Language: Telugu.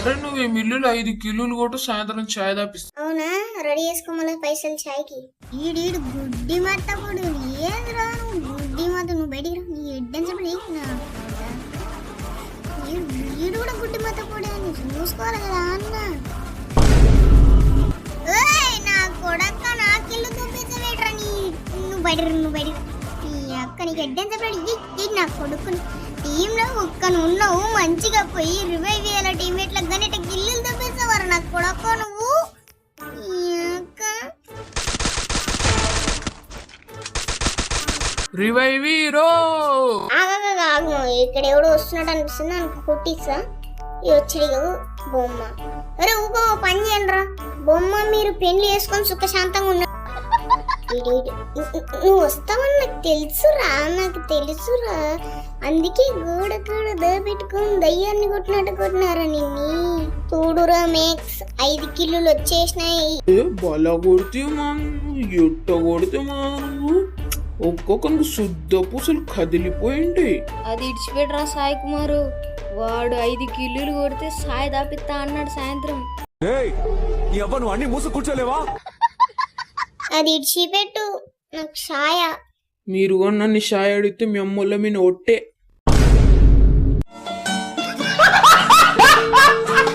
అరే నువ్వు ఈ మిల్లులో 5 కిలోలు కొట్టు, సాయంత్రం చాయ్ తాపిస్తా. అవునా, రెడీ చేసుకోమల పైసలు చాయ్కి. ఈడీడు గుడ్డి మత్త కూడా ఏదిరా నువ్వు గుడ్డి మత్త, నువ్వు బయటికి రా, నీ ఎడ్డెంచబడి ఈడు కూడా గుడ్డి మత్త కూడా చూసుకోవాలి కదా అన్న. నా కొడక్క నా కిల్లు చూపించవేట్రా నీ, నువ్వు బయటికి నీ అక్క నీకు ఎడ్డెంచబడి నా కొడుకుని టీంలో ఒక్కను ఉన్నావు, మంచిగా పోయి రివైవ్ చేయాల టీమేట్లకు కానీ ఇట్లా గిల్లులు తప్పించవారు నాకు కొడక నువ్వు. రివైవ్ హీరో ఆగు, ఇక్కడ ఎవడో వస్తున్నాడు అనిపిస్తుంది, నాకు కొట్టిస్తా. వచ్చి బొమ్మ, అరే ఊకో పని చేయండిరా బొమ్మ, మీరు పెళ్లి వేసుకొని సుఖశాంతంగా ఉన్నా. నువ్వు వస్తావని నాకు తెలుసురా, అందుకే గోడ పెట్టుకుని దయ్యాన్ని కొట్టినారా నిన్ని. చూడురా మేక్స్ 5 కిలోలు వచ్చేసినాయి. బలా కొడితే ఎట్ట కొడితే నువ్వు ఒక్కొక్కరికి శుద్ధ పూసలు కదిలిపోయింది. అది ఇడిచిపెట్టరా సాయి కుమారు, వాడు 5 కిలోలు కొడితే సాయి దాపిస్తా అన్నాడు సాయంత్రం. అన్ని మూసు కూర్చోలేవా? అది ఇడిచిపెట్టు, నాకు షాయ. మీరు నన్ను షాయ్ అడిగితే మీ అమ్మోళ్ళ మీద ఒట్టే.